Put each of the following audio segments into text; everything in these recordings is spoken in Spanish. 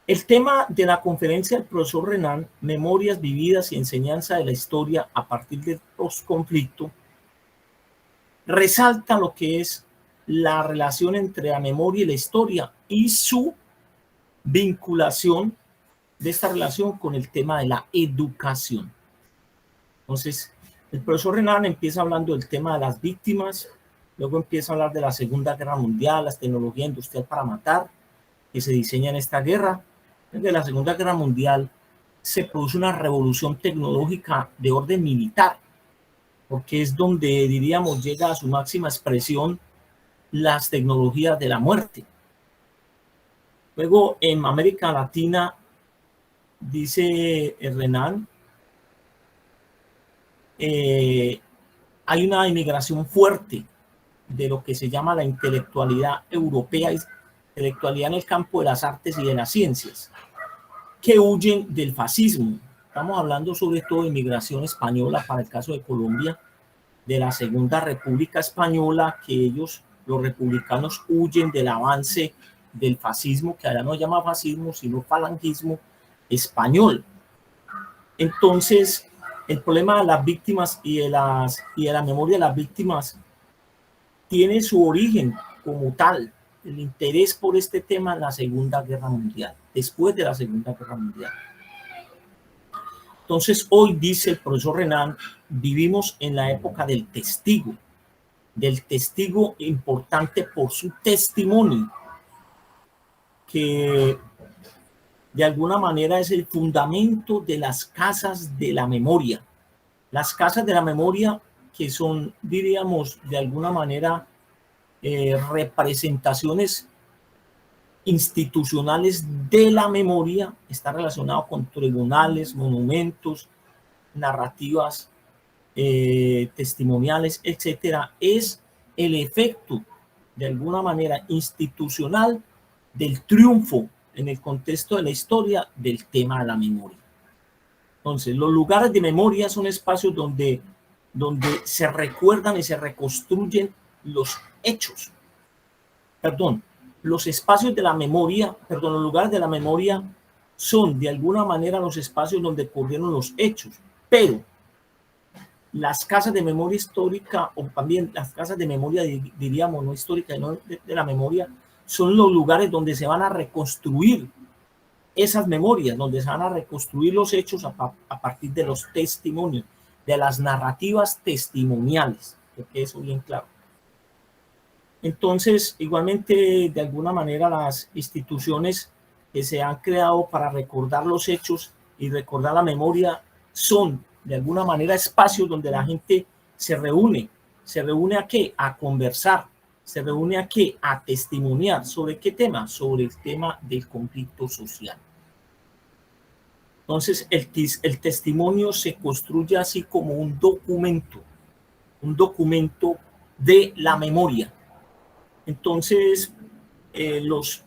El tema de la conferencia del profesor Renan, Memorias vividas y enseñanza de la historia a partir del postconflicto, resalta lo que es la relación entre la memoria y la historia y su vinculación de esta relación con el tema de la educación. Entonces, el profesor Renan empieza hablando del tema de las víctimas, luego empieza a hablar de la Segunda Guerra Mundial, las tecnologías industriales para matar, que se diseña en esta guerra. Desde la Segunda Guerra Mundial se produce una revolución tecnológica de orden militar, porque es donde, diríamos, llega a su máxima expresión las tecnologías de la muerte. Luego, en América Latina, dice Renan, hay una inmigración fuerte de lo que se llama la intelectualidad europea, intelectualidad en el campo de las artes y de las ciencias, que huyen del fascismo. Estamos hablando sobre todo de inmigración española para el caso de Colombia, de la Segunda República Española, que ellos, los republicanos, huyen del avance del fascismo, que allá no se llama fascismo, sino falangismo español. Entonces, el problema de las víctimas y de la memoria de las víctimas tiene su origen como tal, el interés por este tema en la Segunda Guerra Mundial, después de la Segunda Guerra Mundial. Entonces, hoy, dice el profesor Renan, vivimos en la época del testigo importante por su testimonio, que de alguna manera es el fundamento de las casas de la memoria. Las casas de la memoria que son, diríamos, de alguna manera representaciones institucionales de la memoria, está relacionado con tribunales, monumentos, narrativas testimoniales, etcétera. Es el efecto, de alguna manera, institucional del triunfo en el contexto de la historia del tema de la memoria. Entonces, los lugares de memoria son espacios donde se recuerdan y se reconstruyen los hechos. Los espacios de la memoria, los lugares de la memoria son de alguna manera los espacios donde ocurrieron los hechos, pero las casas de memoria histórica, o también las casas de memoria, diríamos, no histórica, no de la memoria, son los lugares donde se van a reconstruir esas memorias, donde se van a reconstruir los hechos a partir de los testimonios, de las narrativas testimoniales, que quede eso bien claro. Entonces, igualmente, de alguna manera, las instituciones que se han creado para recordar los hechos y recordar la memoria son, de alguna manera, espacios donde la gente se reúne. ¿Se reúne a qué? A conversar. ¿Se reúne a qué? A testimoniar. ¿Sobre qué tema? Sobre el tema del conflicto social. Entonces, el testimonio se construye así como un documento de la memoria. Entonces, los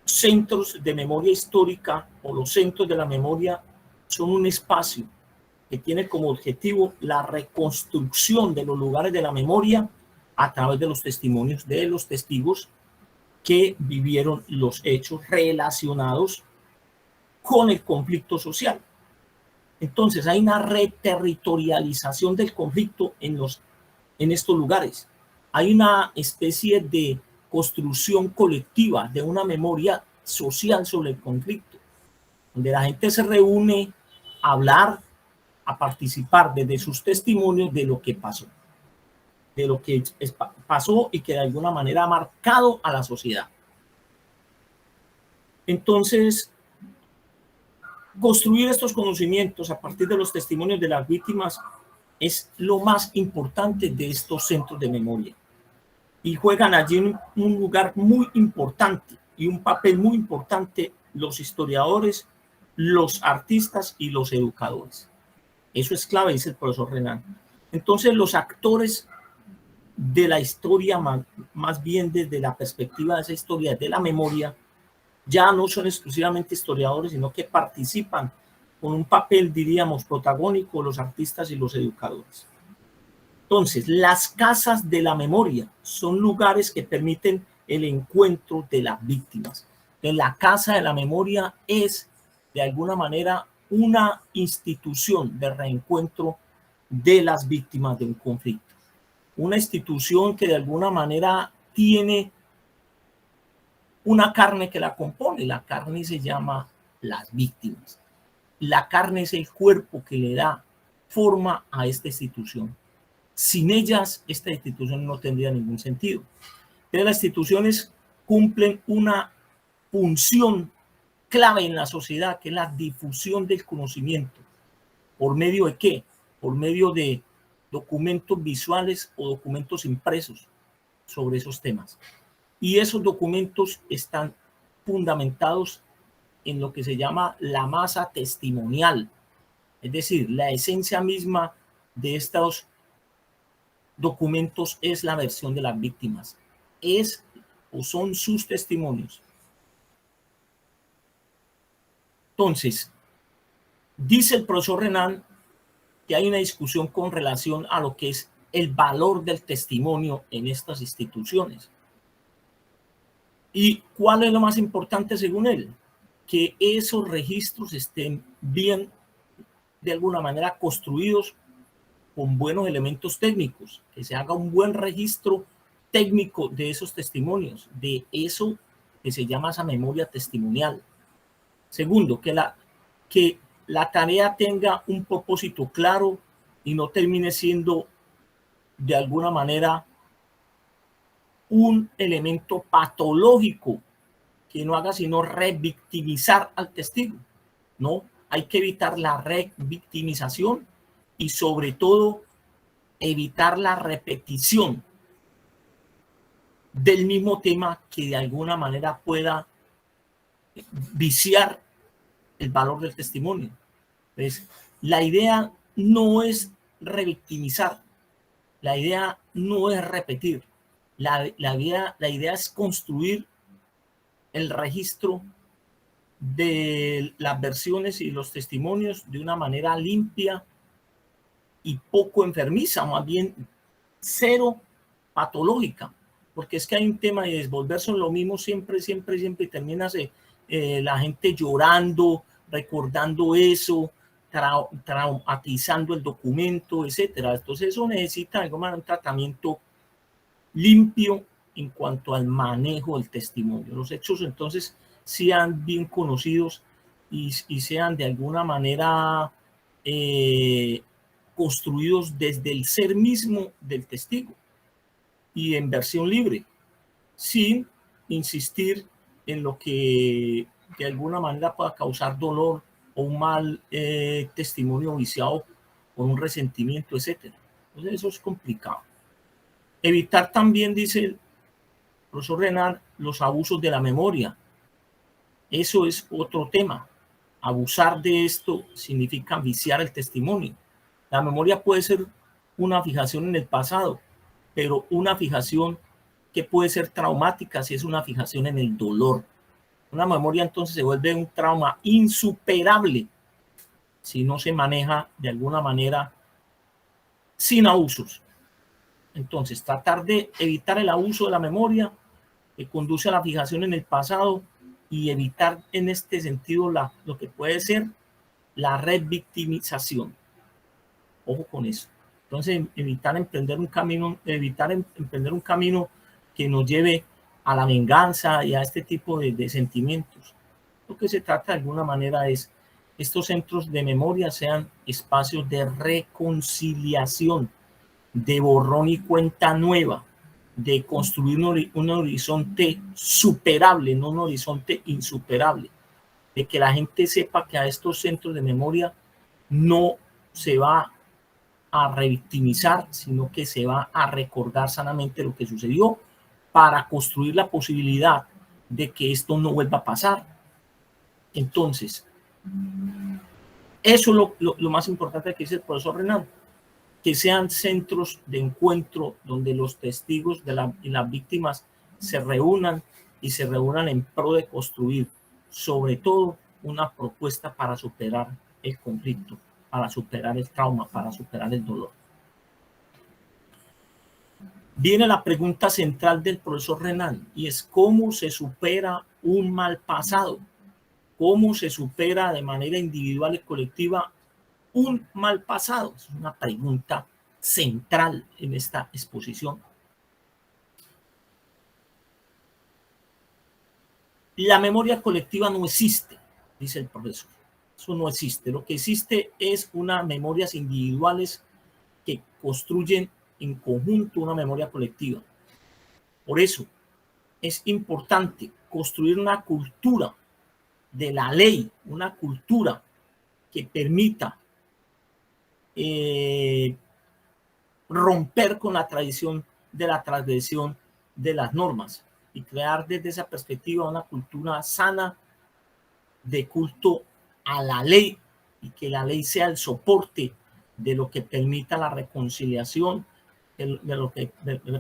centros de memoria histórica o los centros de la memoria son un espacio que tiene como objetivo la reconstrucción de los lugares de la memoria a través de los testimonios de los testigos que vivieron los hechos relacionados con el conflicto social. Entonces, hay una reterritorialización del conflicto en estos lugares. Hay una especie de construcción colectiva de una memoria social sobre el conflicto, donde la gente se reúne a hablar, a participar desde sus testimonios de lo que pasó, pasó y que de alguna manera ha marcado a la sociedad. Entonces, construir estos conocimientos a partir de los testimonios de las víctimas es lo más importante de estos centros de memoria. Y juegan allí un lugar muy importante y un papel muy importante los historiadores, los artistas y los educadores. Eso es clave, dice el profesor Renan. Entonces, los actores de la historia, más bien desde la perspectiva de esa historia, de la memoria, ya no son exclusivamente historiadores, sino que participan con un papel, diríamos, protagónico los artistas y los educadores. Entonces, las casas de la memoria son lugares que permiten el encuentro de las víctimas, Entonces, la Casa de la Memoria es, de alguna manera, una institución de reencuentro de las víctimas de un conflicto. Una institución que de alguna manera tiene una carne que la compone. La carne se llama las víctimas. La carne es el cuerpo que le da forma a esta institución. Sin ellas, esta institución no tendría ningún sentido. Pero las instituciones cumplen una función clave en la sociedad, que es la difusión del conocimiento. ¿Por medio de qué? Por medio de documentos visuales o documentos impresos sobre esos temas. Y esos documentos están fundamentados en lo que se llama la masa testimonial, es decir, la esencia misma de estos documentos es la versión de las víctimas, es o son sus testimonios. Entonces, dice el profesor Renan que hay una discusión con relación a lo que es el valor del testimonio en estas instituciones. ¿Y cuál es lo más importante según él? Que esos registros estén bien, de alguna manera, construidos con buenos elementos técnicos, que se haga un buen registro técnico de esos testimonios, de eso que se llama esa memoria testimonial. Segundo, que la tarea tenga un propósito claro y no termine siendo de alguna manera un elemento patológico que no haga sino revictimizar al testigo. No, hay que evitar la revictimización y sobre todo evitar la repetición del mismo tema que de alguna manera pueda viciar el valor del testimonio. Entonces, la idea no es revictimizar, la idea no es repetir, la idea es construir el registro de las versiones y los testimonios de una manera limpia y poco enfermiza, más bien cero patológica, porque es que hay un tema de desvolverse en lo mismo siempre, y termina la gente llorando, recordando eso, traumatizando el documento, etcétera. Entonces eso necesita un tratamiento limpio en cuanto al manejo del testimonio. Los hechos entonces sean bien conocidos y sean de alguna manera construidos desde el ser mismo del testigo y en versión libre, sin insistir en lo que de alguna manera pueda causar dolor o un mal testimonio viciado con un resentimiento, etcétera. Entonces eso es complicado. Evitar también, dice el profesor Renan, los abusos de la memoria. Eso es otro tema. Abusar de esto significa viciar el testimonio. La memoria puede ser una fijación en el pasado, pero una fijación que puede ser traumática si es una fijación en el dolor. Una memoria entonces se vuelve un trauma insuperable si no se maneja de alguna manera sin abusos. Entonces, tratar de evitar el abuso de la memoria que conduce a la fijación en el pasado y evitar en este sentido lo que puede ser la revictimización. Ojo con eso. Entonces, evitar emprender un camino que nos lleve a la venganza y a este tipo de sentimientos. Lo que se trata de alguna manera es estos centros de memoria sean espacios de reconciliación, de borrón y cuenta nueva, de construir un horizonte superable, no un horizonte insuperable, de que la gente sepa que a estos centros de memoria no se va a revictimizar, sino que se va a recordar sanamente lo que sucedió para construir la posibilidad de que esto no vuelva a pasar. Entonces, eso es lo más importante que dice el profesor Renan, que sean centros de encuentro donde los testigos y las víctimas se reúnan y se reúnan en pro de construir, sobre todo, una propuesta para superar el conflicto, para superar el trauma, para superar el dolor. viene la pregunta central del profesor Renan, y es cómo se supera un mal pasado, cómo se supera de manera individual y colectiva un mal pasado. Es una pregunta central en esta exposición. La memoria colectiva no existe, dice el profesor. Eso no existe. Lo que existe es unas memorias individuales que construyen en conjunto una memoria colectiva. Por eso es importante construir una cultura de la ley, una cultura que permita romper con la tradición de la transgresión de las normas y crear desde esa perspectiva una cultura sana de culto a la ley, y que la ley sea el soporte de lo que permita la reconciliación, de lo que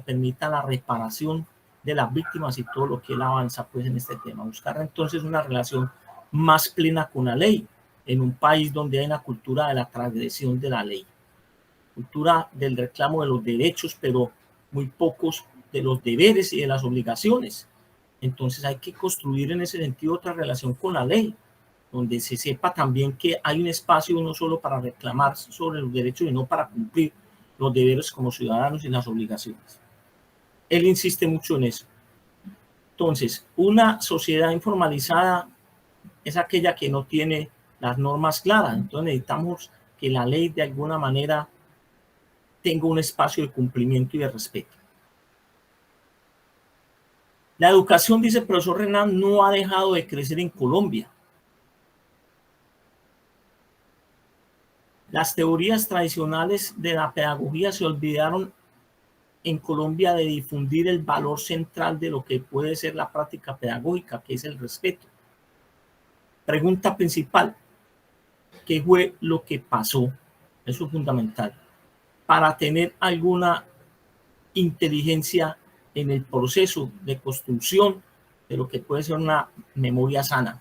permita la reparación de las víctimas y todo lo que él avanza pues en este tema. Buscar entonces una relación más plena con la ley en un país donde hay una cultura de la transgresión de la ley, cultura del reclamo de los derechos, pero muy pocos de los deberes y de las obligaciones. Entonces hay que construir en ese sentido otra relación con la ley, donde se sepa también que hay un espacio no solo para reclamar sobre los derechos, sino para cumplir los deberes como ciudadanos y las obligaciones. Él insiste mucho en eso. Entonces, una sociedad informalizada es aquella que no tiene las normas claras. Entonces necesitamos que la ley de alguna manera tenga un espacio de cumplimiento y de respeto. La educación, dice el profesor Renan, no ha dejado de crecer en Colombia. Las teorías tradicionales de la pedagogía se olvidaron en Colombia de difundir el valor central de lo que puede ser la práctica pedagógica, que es el respeto. Pregunta principal: ¿qué fue lo que pasó? Eso es fundamental. Para tener alguna inteligencia en el proceso de construcción de lo que puede ser una memoria sana.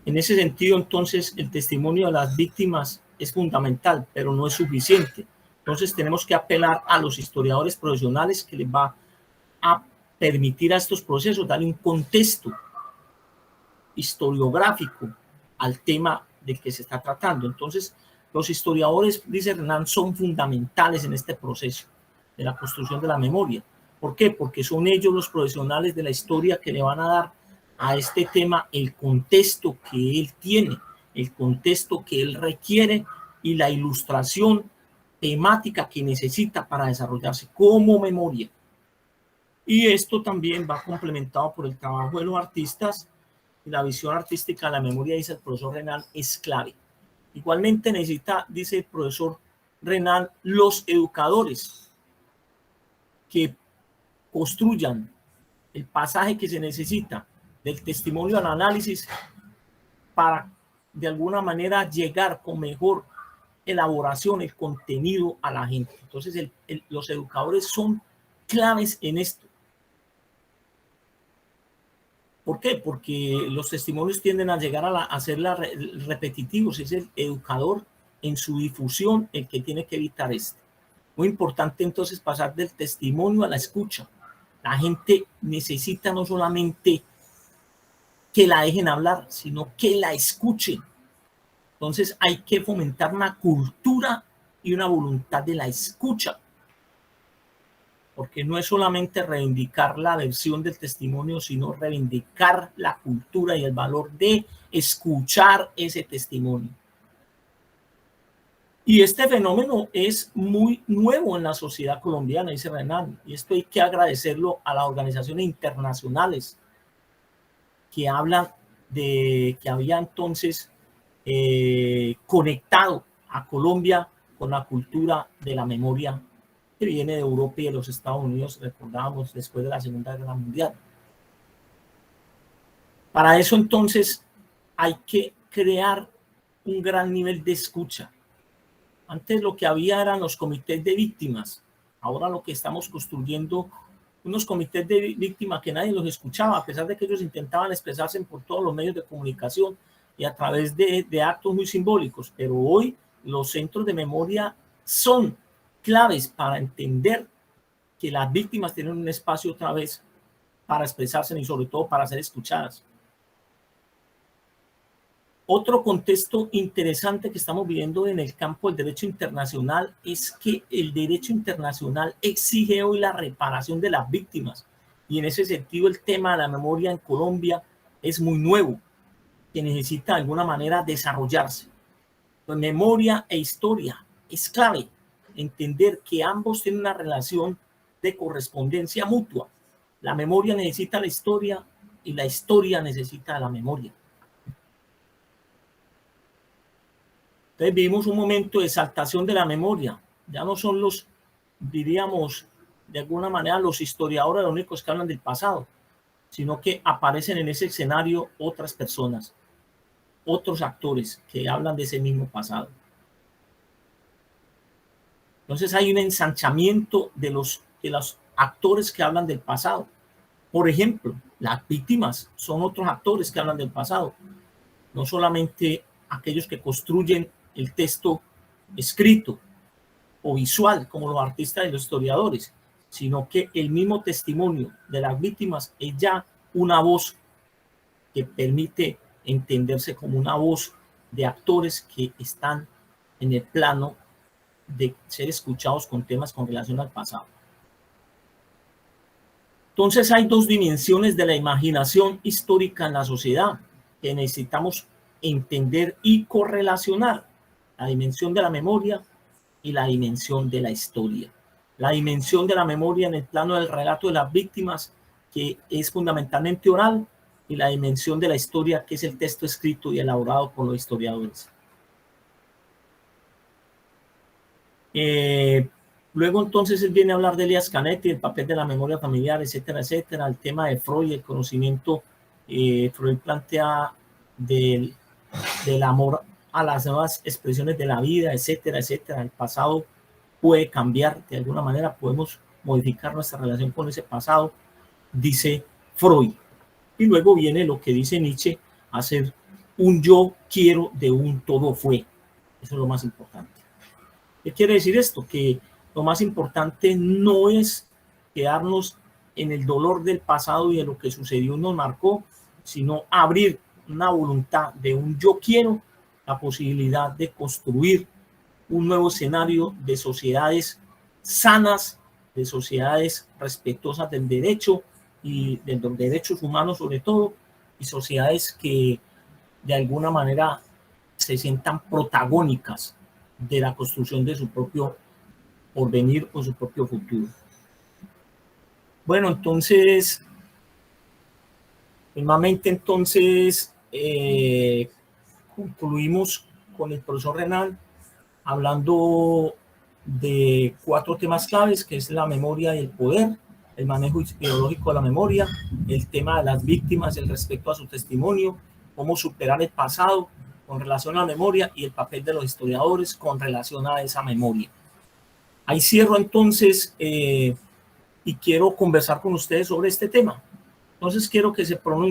En ese sentido, entonces, el testimonio de las víctimas es fundamental, pero no es suficiente. Entonces, tenemos que apelar a los historiadores profesionales, que les va a permitir a estos procesos darle un contexto historiográfico al tema del que se está tratando. Entonces, los historiadores, dice Renan, son fundamentales en este proceso de la construcción de la memoria. ¿Por qué? Porque son ellos los profesionales de la historia que le van a dar a este tema el contexto que él tiene, el contexto que él requiere y la ilustración temática que necesita para desarrollarse como memoria. Y esto también va complementado por el trabajo de los artistas, y la visión artística de la memoria, dice el profesor Renan, es clave. Igualmente necesita, dice el profesor Renan, los educadores que construyan el pasaje que se necesita del testimonio al análisis para de alguna manera llegar con mejor elaboración, el contenido a la gente. Entonces los educadores son claves en esto. ¿Por qué? Porque los testimonios tienden a llegar a ser repetitivos. Es el educador en su difusión el que tiene que evitar esto. Muy importante entonces pasar del testimonio a la escucha. La gente necesita no solamente que la dejen hablar, sino que la escuchen. Entonces hay que fomentar una cultura y una voluntad de la escucha, porque no es solamente reivindicar la versión del testimonio, sino reivindicar la cultura y el valor de escuchar ese testimonio. Y este fenómeno es muy nuevo en la sociedad colombiana, dice Renan, y esto hay que agradecerlo a las organizaciones internacionales que hablan de que había entonces conectado a Colombia con la cultura de la memoria que viene de Europa y de los Estados Unidos, recordábamos, después de la Segunda Guerra Mundial. Para eso entonces hay que crear un gran nivel de escucha. Antes lo que había eran los comités de víctimas. Ahora lo que estamos construyendo, unos comités de víctimas que nadie los escuchaba, a pesar de que ellos intentaban expresarse por todos los medios de comunicación y a través de actos muy simbólicos. Pero hoy los centros de memoria son claves para entender que las víctimas tienen un espacio otra vez para expresarse y sobre todo para ser escuchadas. Otro contexto interesante que estamos viviendo en el campo del derecho internacional es que el derecho internacional exige hoy la reparación de las víctimas, y en ese sentido el tema de la memoria en Colombia es muy nuevo, que necesita de alguna manera desarrollarse. Pues memoria e historia es clave entender que ambos tienen una relación de correspondencia mutua. La memoria necesita la historia y la historia necesita la memoria. Entonces vivimos un momento de exaltación de la memoria. Ya no son los, diríamos, de alguna manera los historiadores los únicos que hablan del pasado, sino que aparecen en ese escenario otras personas, otros actores que hablan de ese mismo pasado. Entonces hay un ensanchamiento de los actores que hablan del pasado. Por ejemplo, las víctimas son otros actores que hablan del pasado, no solamente aquellos que construyen el texto escrito o visual, como los artistas y los historiadores, sino que el mismo testimonio de las víctimas es ya una voz que permite entenderse como una voz de actores que están en el plano de ser escuchados con temas con relación al pasado. Entonces hay dos dimensiones de la imaginación histórica en la sociedad que necesitamos entender y correlacionar: la dimensión de la memoria y la dimensión de la historia. La dimensión de la memoria en el plano del relato de las víctimas, que es fundamentalmente oral, y la dimensión de la historia, que es el texto escrito y elaborado por los historiadores. Luego entonces él viene a hablar de Elias Canetti, el papel de la memoria familiar, etcétera, etcétera, el tema de Freud, el conocimiento. Freud plantea del amor a las nuevas expresiones de la vida, etcétera, etcétera. El pasado puede cambiar de alguna manera, podemos modificar nuestra relación con ese pasado, dice Freud. Y luego viene lo que dice Nietzsche, hacer un yo quiero de un todo fue. Eso es lo más importante. ¿Qué quiere decir esto? Que lo más importante no es quedarnos en el dolor del pasado y de lo que sucedió nos marcó, sino abrir una voluntad de un yo quiero, la posibilidad de construir un nuevo escenario de sociedades sanas, de sociedades respetuosas del derecho y de los derechos humanos sobre todo, y sociedades que de alguna manera se sientan protagónicas de la construcción de su propio porvenir o su propio futuro. Bueno, entonces, nuevamente entonces concluimos con el profesor Renal hablando de 4 temas claves, que es la memoria y el poder, el manejo ideológico de la memoria, el tema de las víctimas, el respeto a su testimonio, cómo superar el pasado con relación a la memoria y el papel de los historiadores con relación a esa memoria. Ahí cierro entonces y quiero conversar con ustedes sobre este tema. Entonces quiero que se pronuncie